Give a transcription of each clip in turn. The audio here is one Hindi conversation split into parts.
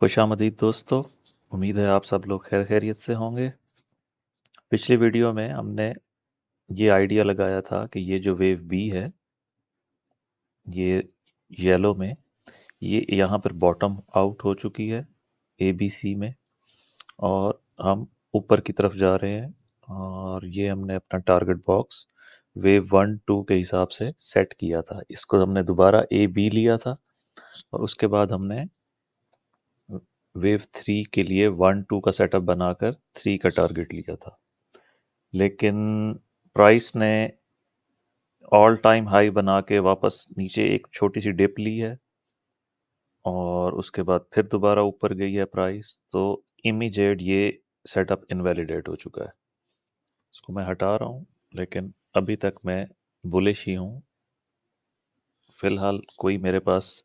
खुशामदीद दोस्तों। उम्मीद है आप सब लोग खैर खैरियत से होंगे। पिछली वीडियो में हमने ये आइडिया लगाया था कि ये जो वेव बी है, ये येलो में, ये यहाँ पर बॉटम आउट हो चुकी है ए बी सी में, और हम ऊपर की तरफ जा रहे हैं। और ये हमने अपना टारगेट बॉक्स वेव 1 2 के हिसाब से सेट किया था। इसको हमने दोबारा ए बी लिया था, और उसके बाद हमने वेव 3 के लिए 1 2 का सेटअप बनाकर 3 का टारगेट लिया था। लेकिन प्राइस ने ऑल टाइम हाई बना के वापस नीचे एक छोटी सी डिप ली है, और उसके बाद फिर दोबारा ऊपर गई है प्राइस। तो इमीडिएट ये सेटअप इनवैलिडेट हो चुका है। इसको मैं हटा रहा हूँ, लेकिन अभी तक मैं बुलिश ही हूँ। फिलहाल कोई मेरे पास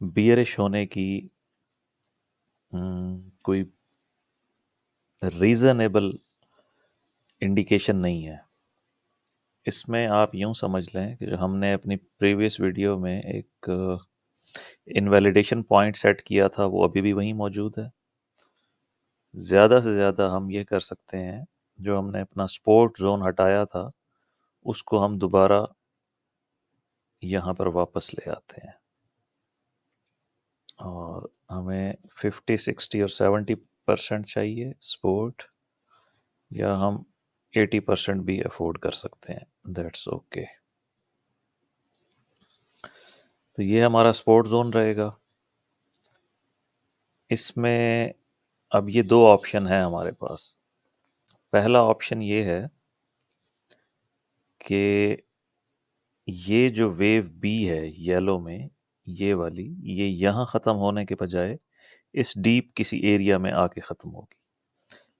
बियरिश होने की कोई रीजनेबल इंडिकेशन नहीं है। इसमें आप यूं समझ लें कि जो हमने अपनी प्रीवियस वीडियो में एक इनवैलिडेशन पॉइंट सेट किया था, वो अभी भी वहीं मौजूद है। ज़्यादा से ज़्यादा हम ये कर सकते हैं, जो हमने अपना सपोर्ट जोन हटाया था उसको हम दोबारा यहाँ पर वापस ले आते हैं, और हमें 50 60 और 70% चाहिए सपोर्ट, या हम 80% भी अफोर्ड कर सकते हैं। That's okay. तो ये हमारा सपोर्ट जोन रहेगा। इसमें अब ये दो ऑप्शन है हमारे पास। पहला ऑप्शन ये है कि ये जो वेव बी है येलो में, ये वाली, ये यहाँ ख़त्म होने के बजाय इस डीप किसी एरिया में आके ख़त्म होगी।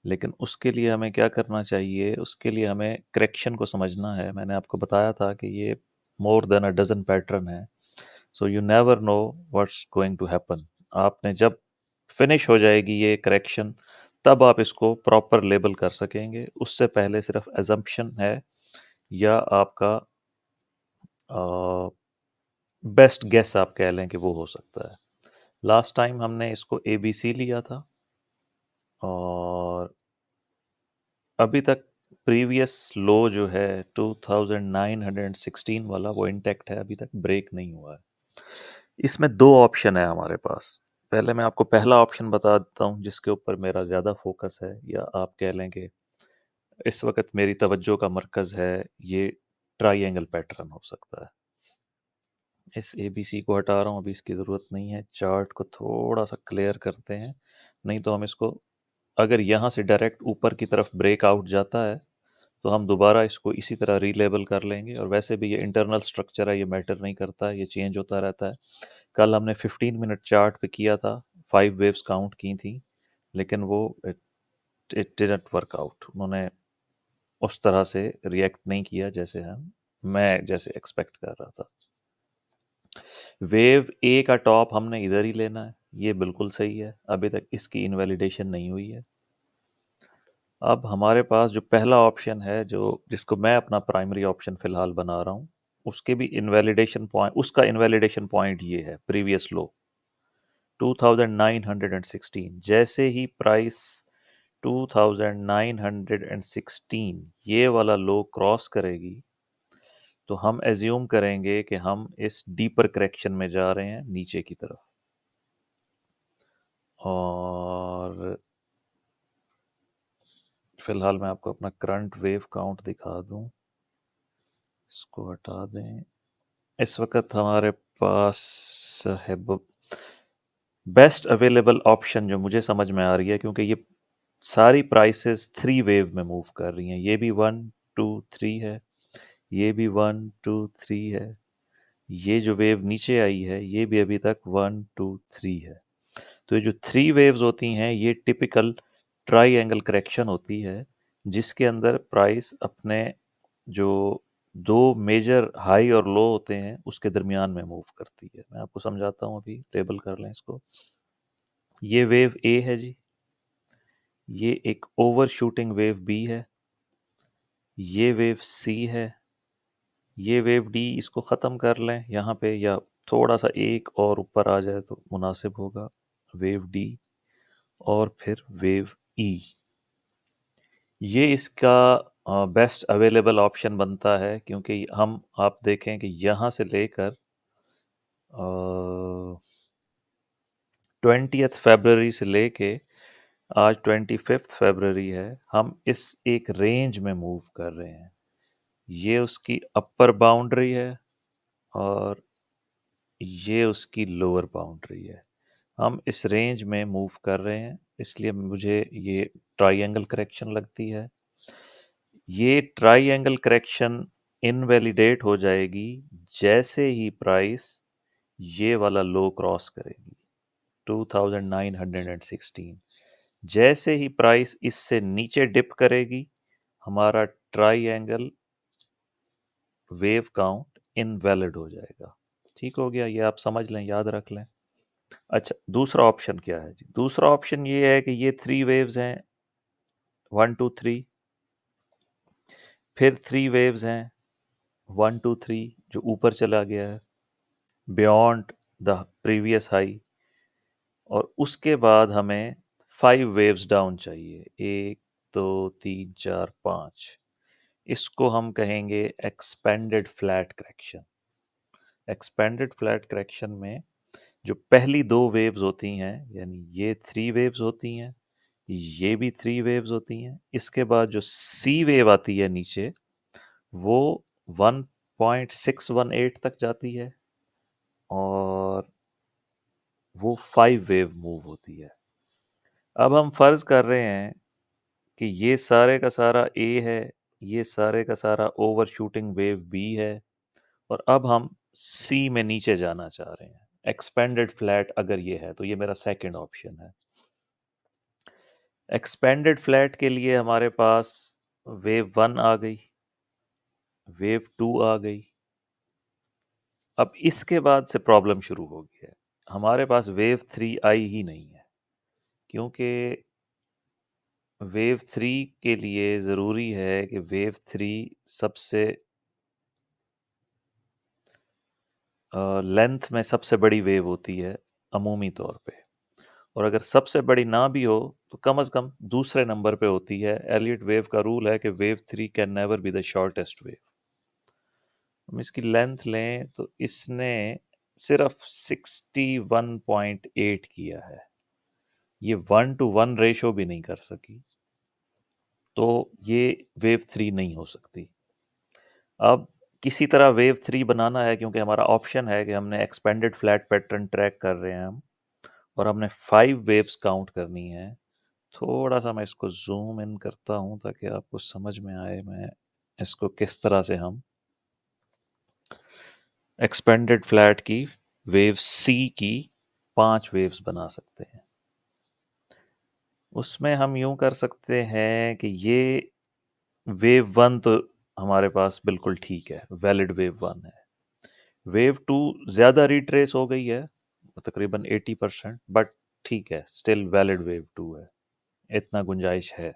लेकिन उसके लिए हमें क्या करना चाहिए? उसके लिए हमें करेक्शन को समझना है। मैंने आपको बताया था कि ये more than a dozen pattern है, so you never know what's going to happen. आपने जब फिनिश हो जाएगी ये करेक्शन, तब आप इसको प्रॉपर लेबल कर सकेंगे। उससे पहले सिर्फ एजम्पशन है, या आपका बेस्ट गेस आप कह लें कि वो हो सकता है। लास्ट टाइम हमने इसको ए बी सी लिया था, और अभी तक प्रीवियस लो जो है 2916 वाला, वो इंटैक्ट है, अभी तक ब्रेक नहीं हुआ है। इसमें दो ऑप्शन है हमारे पास। पहले मैं आपको पहला ऑप्शन बता देता हूँ, जिसके ऊपर मेरा ज़्यादा फोकस है, या आप कह लें कि इस वक्त मेरी तवज्जो का मरकज़ है। ये ट्राइंगल पैटर्न हो सकता है। इस ए बी सी को हटा रहा हूँ, अभी इसकी ज़रूरत नहीं है। चार्ट को थोड़ा सा क्लियर करते हैं, नहीं तो हम इसको, अगर यहाँ से डायरेक्ट ऊपर की तरफ ब्रेक आउट जाता है तो हम दोबारा इसको इसी तरह रीलेबल कर लेंगे। और वैसे भी ये इंटरनल स्ट्रक्चर है, ये मैटर नहीं करता है, ये चेंज होता रहता है। कल हमने 15 मिनट चार्ट पे किया था, 5 वेव्स काउंट की थी, लेकिन वो इट डिडंट वर्क आउट। उन्होंने उस तरह से रिएक्ट नहीं किया जैसे मैं जैसे एक्सपेक्ट कर रहा था। वेव ए का टॉप हमने इधर ही लेना है, ये बिल्कुल सही है। अभी तक इसकी इनवैलिडेशन नहीं हुई है। अब हमारे पास जो पहला ऑप्शन है, जो जिसको मैं अपना प्राइमरी ऑप्शन फिलहाल बना रहा हूँ, उसके भी इनवैलिडेशन पॉइंट, उसका इनवैलिडेशन पॉइंट ये है प्रीवियस लो 2916। जैसे ही प्राइस 2916 ये वाला लो क्रॉस करेगी, तो हम एज्यूम करेंगे कि हम इस डीपर करेक्शन में जा रहे हैं नीचे की तरफ। और फिलहाल मैं आपको अपना करंट वेव काउंट दिखा दूं, इसको हटा दें। इस वक्त हमारे पास है बेस्ट अवेलेबल ऑप्शन जो मुझे समझ में आ रही है, क्योंकि ये सारी प्राइसेस 3 वेव में मूव कर रही हैं। ये भी 1 2 3 है, ये भी 1 2 3 है, ये जो वेव नीचे आई है ये भी अभी तक 1 2 3 है। तो ये जो 3 वेव्स होती हैं, ये टिपिकल ट्राई एंगल करेक्शन होती है, जिसके अंदर प्राइस अपने जो दो मेजर हाई और लो होते हैं उसके दरमियान में मूव करती है। मैं आपको समझाता हूँ, अभी लेबल कर लें इसको। ये वेव ए है जी, ये एक ओवर शूटिंग वेव बी है, ये वेव सी है, ये वेव डी। इसको ख़त्म कर लें यहाँ पे, या थोड़ा सा एक और ऊपर आ जाए तो मुनासिब होगा। वेव डी, और फिर वेव ई। ये इसका बेस्ट अवेलेबल ऑप्शन बनता है, क्योंकि हम आप देखें कि यहाँ से लेकर 20th फरवरी से लेके आज 25th फरवरी है, हम इस एक रेंज में मूव कर रहे हैं। ये उसकी अपर बाउंड्री है और ये उसकी लोअर बाउंड्री है। हम इस रेंज में मूव कर रहे हैं, इसलिए मुझे ये ट्राइएंगल करेक्शन लगती है। ये ट्राइएंगल करेक्शन इनवैलिडेट हो जाएगी जैसे ही प्राइस ये वाला लो क्रॉस करेगी 2916। जैसे ही प्राइस इससे नीचे डिप करेगी, हमारा ट्राइएंगल वेव काउंट इनवैलिड हो जाएगा। ठीक हो गया, ये आप समझ लें, याद रख लें। अच्छा, दूसरा ऑप्शन क्या है जी? दूसरा ऑप्शन ये है कि ये 3 वेव्स हैं, 1 2 3, फिर 3 वेव्स हैं 1 2 3 जो ऊपर चला गया है बियॉन्ड द प्रीवियस हाई, और उसके बाद हमें 5 वेव्स डाउन चाहिए, 1 2 3 4 5। इसको हम कहेंगे expanded flat correction. Expanded flat correction में जो पहली 2 वेव्स होती हैं, यानी ये 3 वेव्स होती हैं, ये भी 3 वेव्स होती हैं, इसके बाद जो सी वेव आती है नीचे, वो 1.618 तक जाती है और वो 5 वेव मूव होती है। अब हम फर्ज कर रहे हैं कि ये सारे का सारा ए है, ये सारे का सारा ओवर शूटिंग वेव बी है, और अब हम सी में नीचे जाना चाह रहे हैं। एक्सपेंडेड फ्लैट अगर ये है तो ये मेरा सेकंड ऑप्शन है। एक्सपेंडेड फ्लैट के लिए हमारे पास वेव 1 आ गई, वेव 2 आ गई। अब इसके बाद से प्रॉब्लम शुरू हो गई है। हमारे पास वेव 3 आई ही नहीं है, क्योंकि वेव 3 के लिए ज़रूरी है कि वेव 3 सबसे लेंथ में सबसे बड़ी वेव होती है अमूमी तौर पे, और अगर सबसे बड़ी ना भी हो तो कम से कम दूसरे नंबर पे होती है। एलियट वेव का रूल है कि wave 3 can never be the shortest wave. हम इसकी लेंथ लें तो इसने सिर्फ 61.8 किया है, ये 1:1 रेशो भी नहीं कर सकी, तो ये वेव 3 नहीं हो सकती। अब किसी तरह वेव 3 बनाना है, क्योंकि हमारा ऑप्शन है कि हमने एक्सपेंडेड फ्लैट पैटर्न ट्रैक कर रहे हैं हम, और हमने 5 वेव्स काउंट करनी है। थोड़ा सा मैं इसको जूम इन करता हूं ताकि आपको समझ में आए मैं इसको किस तरह से हम एक्सपेंडेड फ्लैट की वेव सी की 5 वेव्स बना सकते हैं। उसमें हम यूं कर सकते हैं कि ये वेव 1 तो हमारे पास बिल्कुल ठीक है, वैलिड वेव 1 है। वेव 2 ज़्यादा रिट्रेस हो गई है, तकरीबन 80%, बट ठीक है, स्टिल वैलिड वेव 2 है, इतना गुंजाइश है।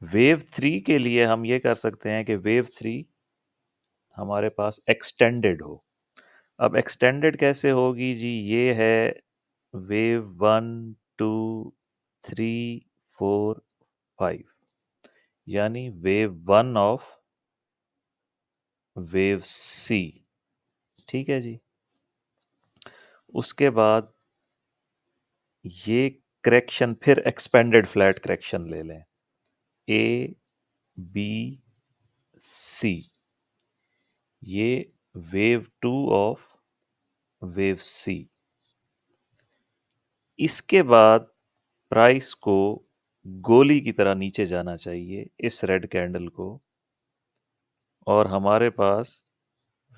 वेव 3 के लिए हम ये कर सकते हैं कि वेव 3 हमारे पास एक्सटेंडेड हो। अब एक्सटेंडेड कैसे होगी जी? ये है वेव 1 2 3 4 5, यानी वेव 1 ऑफ वेव सी। ठीक है जी। उसके बाद ये करेक्शन फिर एक्सपेंडेड फ्लैट करेक्शन ले लें, ए बी सी, ये वेव 2 ऑफ वेव सी। इसके बाद प्राइस को गोली की तरह नीचे जाना चाहिए इस रेड कैंडल को, और हमारे पास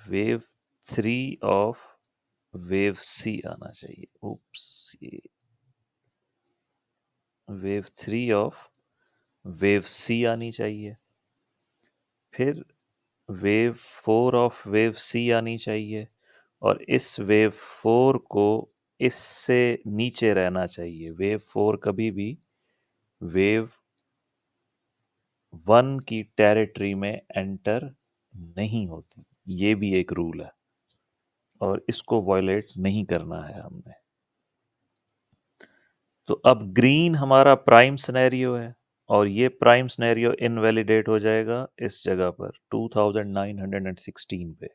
वेव 3 ऑफ वेव सी आना चाहिए। उप्स, ये वेव 3 ऑफ वेव सी आनी चाहिए, फिर वेव 4 ऑफ वेव सी आनी चाहिए, और इस वेव 4 को इससे नीचे रहना चाहिए। वेव 4 कभी भी वेव 1 की टेरिटरी में एंटर नहीं होती, ये भी एक रूल है और इसको वायलेट नहीं करना है हमने। तो अब ग्रीन हमारा प्राइम सिनेरियो है और ये प्राइम सिनेरियो इनवैलिडेट हो जाएगा इस जगह पर 2916 पे,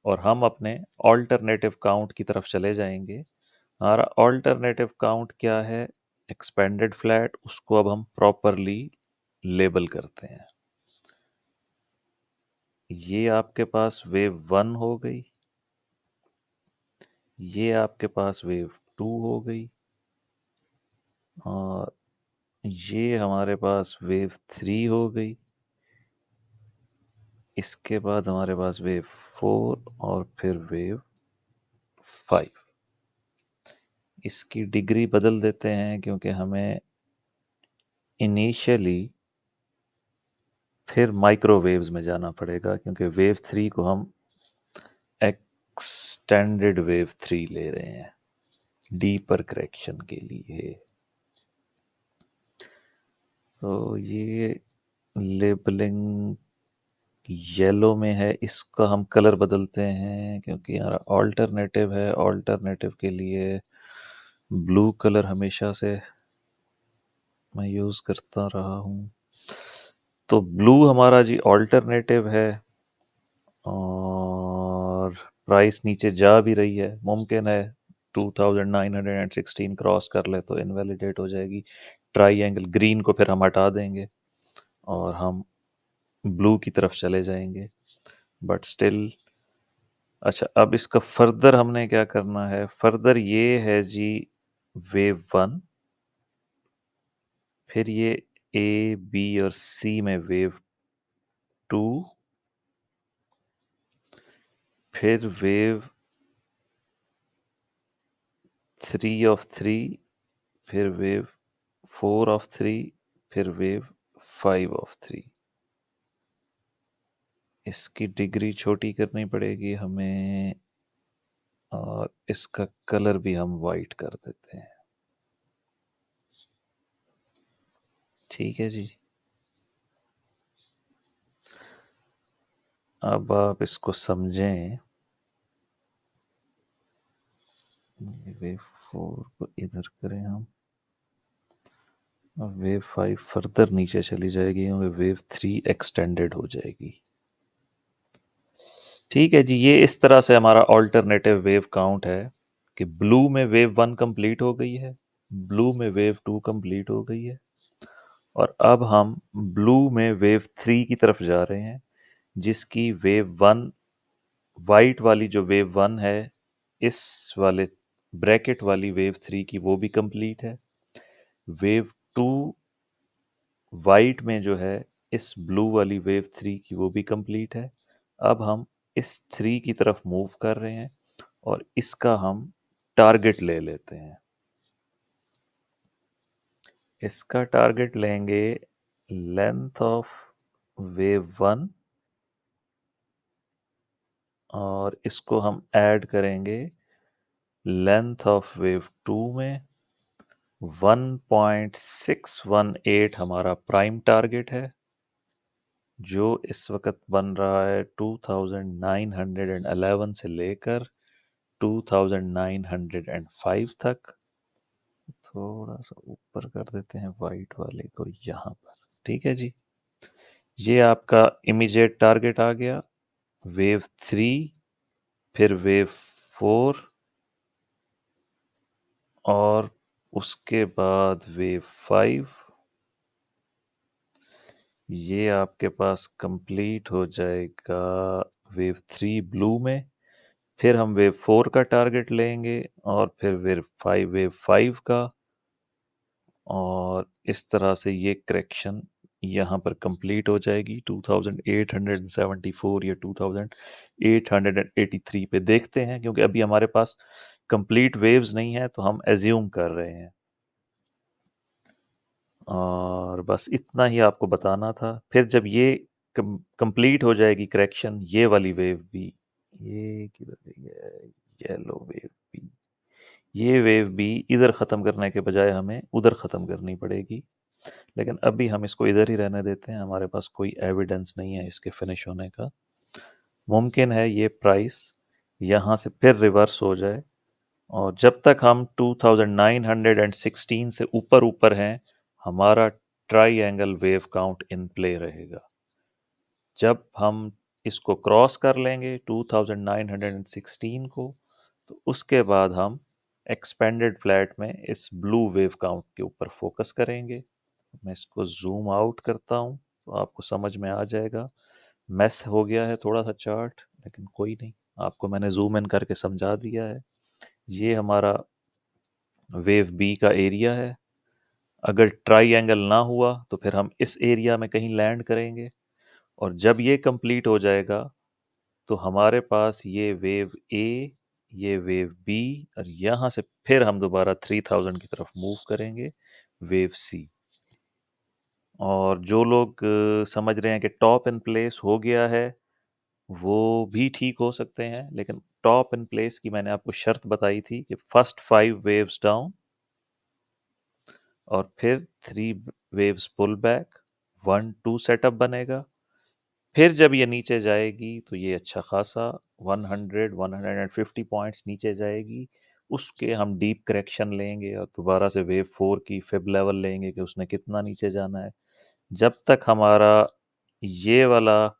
और हम अपने ऑल्टरनेटिव काउंट की तरफ चले जाएंगे। हमारा ऑल्टरनेटिव काउंट क्या है? Expanded flat. उसको अब हम प्रॉपरली लेबल करते हैं। ये आपके पास वेव 1 हो गई, ये आपके पास वेव 2 हो गई, और ये हमारे पास वेव 3 हो गई। इसके बाद हमारे पास वेव 4 और फिर वेव 5। इसकी डिग्री बदल देते हैं क्योंकि हमें इनिशियली फिर माइक्रोवेव्स में जाना पड़ेगा, क्योंकि वेव 3 को हम एक्सटेंडेड वेव 3 ले रहे हैं डीपर करेक्शन के लिए। तो ये लेबलिंग येलो में है, इसका हम कलर बदलते हैं क्योंकि हमारा ऑल्टरनेटिव है। ऑल्टरनेटिव के लिए ब्लू कलर हमेशा से मैं यूज़ करता रहा हूँ। तो ब्लू हमारा जी ऑल्टरनेटिव है, और प्राइस नीचे जा भी रही है। मुमकिन है 2916 क्रॉस कर ले तो इनवैलिडेट हो जाएगी। ट्राई एंगल ग्रीन को फिर हम हटा देंगे और हम ब्लू की तरफ चले जाएंगे, बट स्टिल। अच्छा, अब इसका फर्दर हमने क्या करना है? फर्दर ये है जी वेव 1, फिर ये ए बी और सी में वेव 2, फिर वेव 3 ऑफ 3, फिर वेव 4 ऑफ 3, फिर वेव 5 ऑफ 3। इसकी डिग्री छोटी करनी पड़ेगी हमें, और इसका कलर भी हम वाइट कर देते हैं। ठीक है जी। अब आप इसको समझें। वेव 4 को इधर करें हम, और वेव 5 फर्दर नीचे चली जाएगी और वेव 3 एक्सटेंडेड हो जाएगी। ठीक है जी। ये इस तरह से हमारा ऑल्टरनेटिव वेव काउंट है कि ब्लू में वेव 1 कंप्लीट हो गई है, ब्लू में वेव 2 कंप्लीट हो गई है, और अब हम ब्लू में वेव 3 की तरफ जा रहे हैं, जिसकी वेव 1, वाइट वाली जो वेव 1 है, इस वाले ब्रैकेट वाली वेव 3 की वो भी कंप्लीट है। वेव 2 वाइट में जो है इस ब्लू वाली वेव 3 की वो भी कंप्लीट है। अब हम इस 3 की तरफ मूव कर रहे हैं और इसका हम टारगेट ले लेते हैं। इसका टारगेट लेंगे लेंथ ऑफ वेव 1, और इसको हम ऐड करेंगे लेंथ ऑफ वेव 2 में। 1.618 हमारा प्राइम टारगेट है, जो इस वक्त बन रहा है 2911 से लेकर 2905 तक। थोड़ा सा ऊपर कर देते हैं वाइट वाले को यहाँ पर। ठीक है जी। ये आपका इमीडिएट टारगेट आ गया। वेव 3, फिर वेव 4, और उसके बाद वेव 5। ये आपके पास कंप्लीट हो जाएगा वेव 3 ब्लू में। फिर हम वेव 4 का टारगेट लेंगे, और फिर वेव 5 का, और इस तरह से ये करेक्शन यहाँ पर कंप्लीट हो जाएगी 2874 या 2883 पे। देखते हैं, क्योंकि अभी हमारे पास कंप्लीट वेव्स नहीं है, तो हम एज्यूम कर रहे हैं। और बस इतना ही आपको बताना था। फिर जब ये कंप्लीट हो जाएगी करेक्शन, ये वाली वेव भी, ये किधर गई है, येलो वेव भी, ये वेव भी इधर ख़त्म करने के बजाय हमें उधर ख़त्म करनी पड़ेगी। लेकिन अभी हम इसको इधर ही रहने देते हैं, हमारे पास कोई एविडेंस नहीं है इसके फिनिश होने का। मुमकिन है ये प्राइस यहाँ से फिर रिवर्स हो जाए और जब तक हम 2916 से ऊपर ऊपर हैं, हमारा triangle wave count in play रहेगा। जब हम इसको क्रॉस कर लेंगे 2916 को, तो उसके बाद हम एक्सपेंडेड फ्लैट में इस ब्लू वेव काउंट के ऊपर फोकस करेंगे। मैं इसको जूम आउट करता हूँ तो आपको समझ में आ जाएगा। मैस हो गया है थोड़ा सा चार्ट, लेकिन कोई नहीं, आपको मैंने जूम इन करके समझा दिया है। ये हमारा वेव बी का एरिया है। अगर ट्राइएंगल ना हुआ तो फिर हम इस एरिया में कहीं लैंड करेंगे, और जब ये कंप्लीट हो जाएगा तो हमारे पास ये वेव ए, ये वेव बी, और यहां से फिर हम दोबारा 3000 की तरफ मूव करेंगे, वेव सी। और जो लोग समझ रहे हैं कि टॉप इन प्लेस हो गया है, वो भी ठीक हो सकते हैं, लेकिन टॉप इन प्लेस की मैंने आपको शर्त बताई थी कि फर्स्ट 5 वेव्स डाउन और फिर 3 वेव्स पुल बैक, 1-2 सेटअप बनेगा। फिर जब ये नीचे जाएगी तो ये अच्छा खासा 100-150 पॉइंट्स नीचे जाएगी। उसके हम डीप करेक्शन लेंगे और दोबारा से वेव 4 की फिब लेवल लेंगे कि उसने कितना नीचे जाना है। जब तक हमारा ये वाला,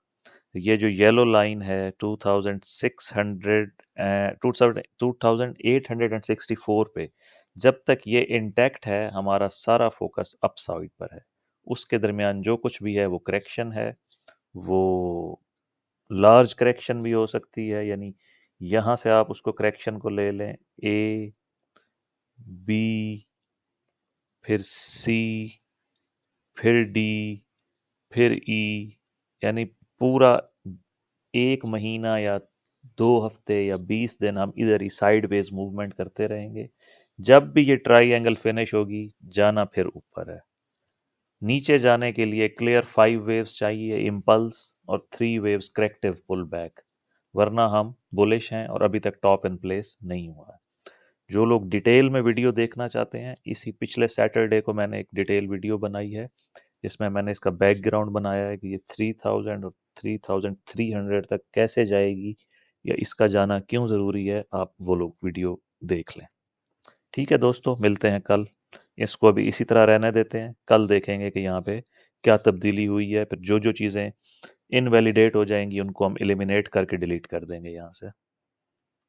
ये जो येलो लाइन है 2600 2864 पे, जब तक ये इंटैक्ट है, हमारा सारा फोकस अपसाइड पर है। उसके दरमियान जो कुछ भी है वो करेक्शन है। वो लार्ज करेक्शन भी हो सकती है, यानी यहां से आप उसको करेक्शन को ले लें, ए, बी, फिर सी, फिर डी, फिर ई, यानी पूरा 1 महीना या 2 हफ्ते या 20 दिन हम इधर ही साइडवेज मूवमेंट करते रहेंगे। जब भी ये ट्राइएंगल फिनिश होगी, जाना फिर ऊपर है। नीचे जाने के लिए क्लियर 5 वेव्स चाहिए इम्पल्स, और 3 वेव्स करेक्टिव पुल बैक, वरना हम बुलिश हैं और अभी तक टॉप इन प्लेस नहीं हुआ है। जो लोग डिटेल में वीडियो देखना चाहते हैं, इसी पिछले सैटरडे को मैंने एक डिटेल वीडियो बनाई है, जिसमें मैंने इसका बैकग्राउंड बनाया है कि ये 3000 और 3300 तक कैसे जाएगी, या इसका जाना क्यों ज़रूरी है। आप वो लोग वीडियो देख लें। ठीक है दोस्तों, मिलते हैं कल। इसको अभी इसी तरह रहने देते हैं, कल देखेंगे कि यहाँ पे क्या तब्दीली हुई है। फिर जो जो चीज़ें इनवैलिडेट हो जाएंगी उनको हम एलिमिनेट करके डिलीट कर देंगे यहाँ से।